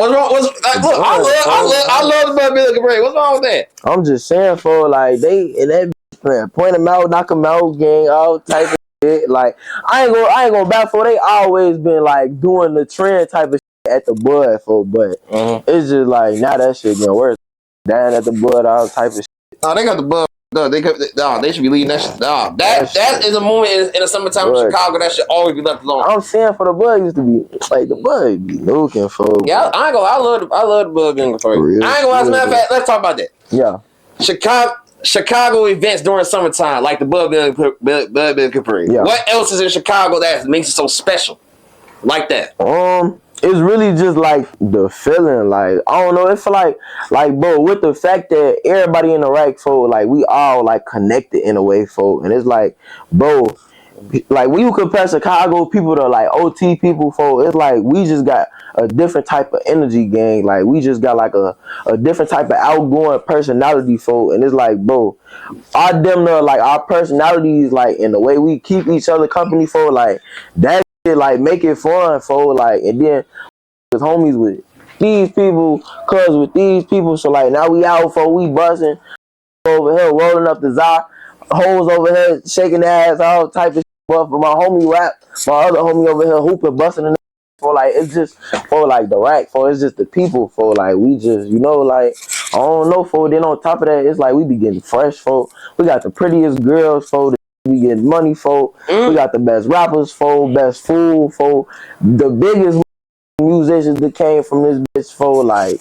What's wrong? Look, I love the Billy Capri. What's wrong with that? I'm just saying, for like they and that man, point them out, knock them out, gang, all type of shit. Like I ain't gonna back for. They always been like doing the trend type of shit at the Bud for, but it's just like now that shit getting worse. Down at the Bud, all type of shit. Oh, they got the Bud. No, they should be leaving that shit. No, that is a moment in the summertime in Chicago that should always be left alone. I'm saying for the Bud used to be like the Bud be looking for. Yeah, I ain't gonna. I love the Bud being for you. I ain't gonna. As a matter of fact, let's talk about that. Yeah, Chicago events during summertime, like the Bud Billy Capri. Yeah. What else is in Chicago that makes it so special, like that? It's really just like the feeling, like I don't know. It's like bro, with the fact that everybody in the rack, folk, like we all like connected in a way, folk, and it's like, bro, like when you compare Chicago people to like OT people, folk, it's like we just got a different type of energy, gang. Like we just got like a different type of outgoing personality, folk, and it's like, bro, our personalities, like in the way we keep each other company, folk, like that. Like make it fun for like, and then with homies with these people, cuz with these people, so like now we out for we busting over here, rolling up the za, hoes over here shaking their ass, all type of shit. But for my homie rap, my other homie over here hooping, busting and for like it's just for like the rack, for it's just the people, for like we just, you know, like I don't know, for then on top of that it's like we be getting fresh, for we got the prettiest girls, for we get money, for we got the best rappers, for best food, for the biggest musicians that came from this bitch, for like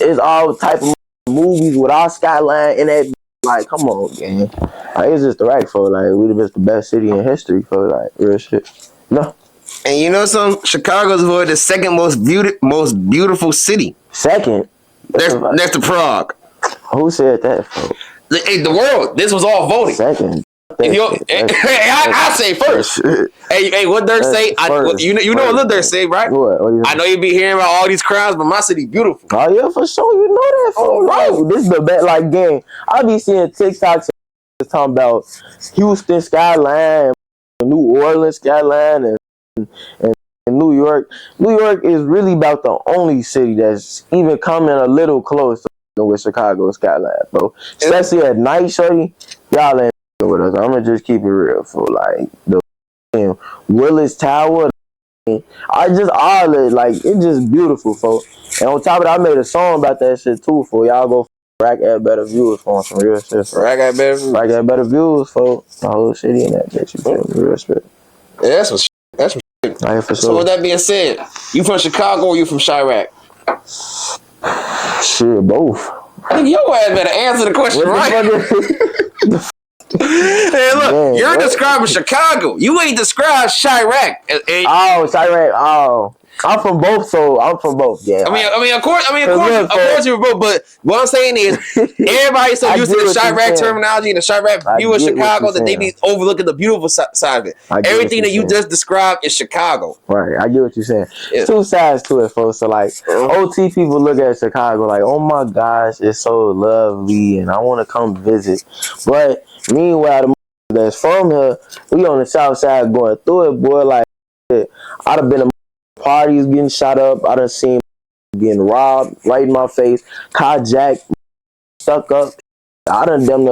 it's all type of movies with our skyline in that. Like, come on, gang. Like, it's just the right, for like we the best city in history, for like real shit. No. And you know something? Chicago's the second most beautiful city. Second? Next to Prague. Who said that, for? The world. This was all voting. Second. I say first. Hey, what Dirk say? You know what Lil Dirk say, right? What I know you be hearing about all these crimes, but my city beautiful. Oh yeah, for sure. You know that. Oh right. This is the best like game. I be seeing TikToks talking about Houston skyline, New Orleans skyline, and New York. New York is really about the only city that's even coming a little close to with Chicago skyline, bro. Especially at night, shorty. Y'all ain't with us. I'm gonna just keep it real, for like the Willis Tower. I just all it like it's just beautiful, folks. And on top of that, I made a song about that shit too, for y'all go rack at better views for some real shit. Rack at better views, folks. The whole city in that bitch, you feel me? Real shit. Yeah, that's what. Right, for so sure. with that being said, you from Chicago or you from Chirac? Shit, both. Your ass better answer the question right. Hey, look, you're describing Chicago. You ain't described Chirac. Oh, Chirac. Oh, I'm from both, so I'm from both. Yeah. I mean, of course, you're both. But what I'm saying is, everybody's so used to the Chirac terminology and the Chirac view of Chicago that they be overlooking the beautiful side of it. Everything that you just described is Chicago. Right. I get what you're saying. Yeah. Two sides to it, folks. So like, OT people look at Chicago like, oh my gosh, it's so lovely, and I want to come visit. But meanwhile, the that's from here, we on the south side going through it, boy. Like, I'd have been a parties getting shot up. I done seen getting robbed right in my face, carjacked, stuck up. I done them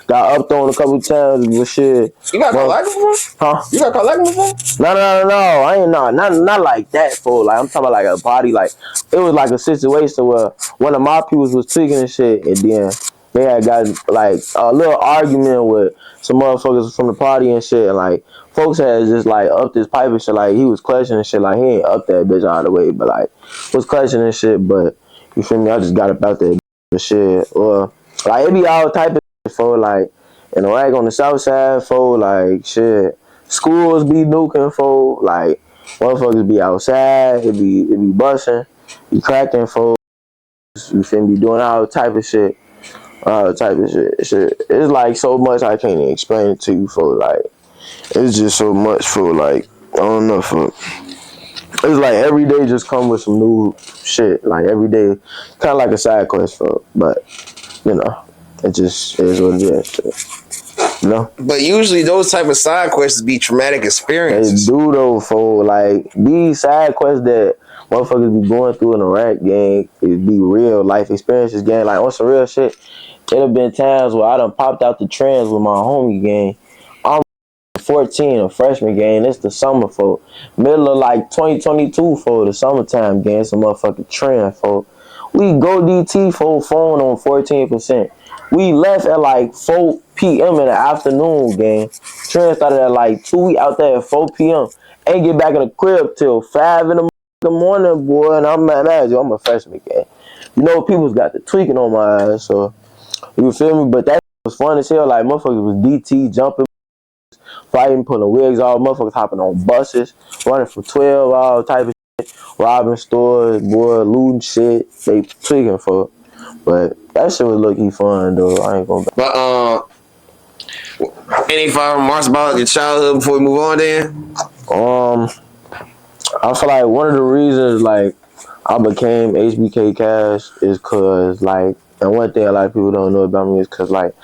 got up thrown a couple times with shit. You got caught like before? Huh? You got caught like before? No. I ain't not like that, fool. Like I'm talking about like a body. Like it was like a situation where one of my peoples was tweaking and shit, and then they had got like a little argument with some motherfuckers from the party and shit, and like folks had just like upped his pipe and shit. Like he was clutching and shit. Like he ain't up that bitch all the way, but like was clutching and shit. But you feel me? I just got about that shit. Or like it be all type of shit, for like in the rag on the south side, for like shit. Schools be nuking, for like motherfuckers be outside. It be busting, be cracking, for you feel me? Doing all type of shit. Type of shit. It's like so much I can't even explain it to you, for like it's just so much, for like I don't know, for it's like every day just come with some new shit. Like every day, kind of like a side quest, for but you know it just is what it is. You know. But usually those type of side quests be traumatic experiences. They do though, for like these side quests that motherfuckers be going through in a rap gang. It be real life experiences gang. Like on some real shit. It have been times where I done popped out the trends with my homie gang. I'm 14, a freshman gang. It's the summer for middle of like 2022 for the summertime gang. Some motherfucking trend for. We go DT for phone on 14%. We left at like 4 p.m. in the afternoon gang. Trend started at like 2. We out there at 4 p.m. Ain't get back in the crib till 5 in the morning, boy. And I'm mad at you. I'm a freshman gang. You know, people's got the tweaking on my ass, so you feel me? But that was fun as hell. Like motherfuckers was DT jumping, fighting, pulling wigs off, motherfuckers hopping on buses, running for 12, all type of shit, robbing stores, boy, looting shit. They tweaking for it. But that shit was low-key fun though. I ain't gonna. But any final remarks about your childhood before we move on? Then I feel like one of the reasons like I became HBK Cash is cause like, and one thing a lot of people don't know about me is cause like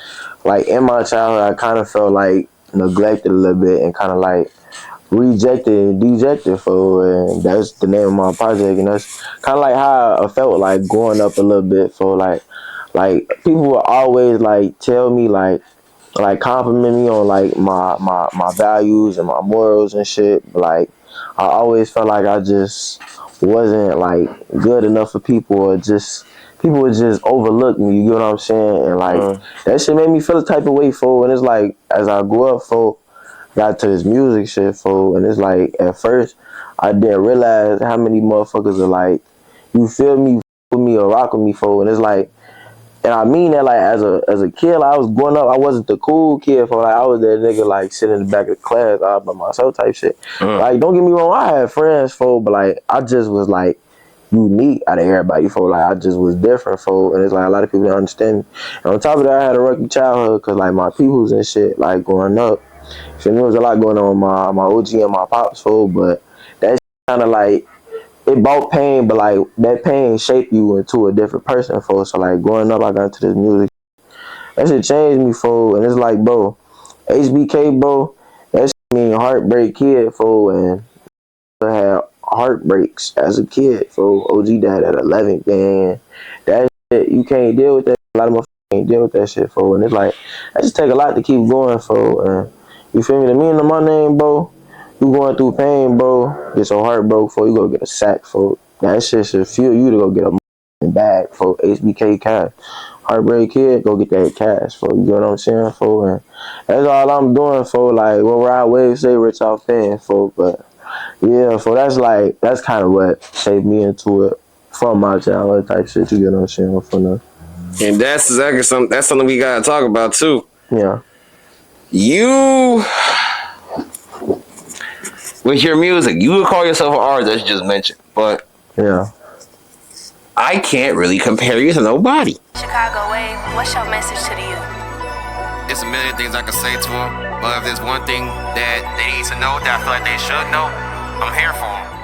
in my childhood I kind of felt like neglected a little bit and kind of like rejected and dejected for, and that's the name of my project, and that's kind of like how I felt like growing up a little bit for like people would always like tell me like compliment me on like my values and my morals and shit, but like I always felt like I just wasn't like good enough for people, or just people would just overlook me, you get what I'm saying? And like that shit made me feel a type of way for, and it's like as I grew up for, got to this music shit for, and it's like at first I didn't realize how many motherfuckers are like, you feel me, with me or rock with me for, and it's like, and I mean that like as a kid, like, I was growing up, I wasn't the cool kid for, like I was that nigga like sitting in the back of the class all by myself type shit. Like don't get me wrong, I had friends for, but like I just was like unique out of everybody for, like I just was different for, and it's like a lot of people didn't understand me. And on top of that, I had a rocky childhood because like my peoples and shit, like growing up, so there was a lot going on with my OG and my pops for, but that kind of like, it brought pain, but like that pain shaped you into a different person for. So like growing up, I got into this music. That shit changed me for, and it's like, bro, HBK, bro, that shit mean heartbreak kid for, and I had heartbreaks as a kid for. OG died at 11, man. That shit, you can't deal with that. A lot of motherfuckers can't deal with that shit for, and it's like, that just take a lot to keep going for, and you feel me? The meaning of my name, bro. You going through pain, bro. Get your heart broke for, you go get a sack for. That shit should fuel you to go get a bag for HBK Ka. Heartbreak kid, go get that cash for. You know what I'm saying for? And that's all I'm doing for. Like what Ride Wave say, rich off paying for. But yeah, for that's kind of what shaped me into it from my childhood type shit. You get what I'm saying for now. And that's exactly something we gotta talk about too. Yeah. You, with your music, you would call yourself an artist, as you just mentioned, but yeah, I can't really compare you to nobody. Chicago Wave, what's your message to the youth? There's a million things I could say to them, but if there's one thing that they need to know that I feel like they should know, I'm here for them.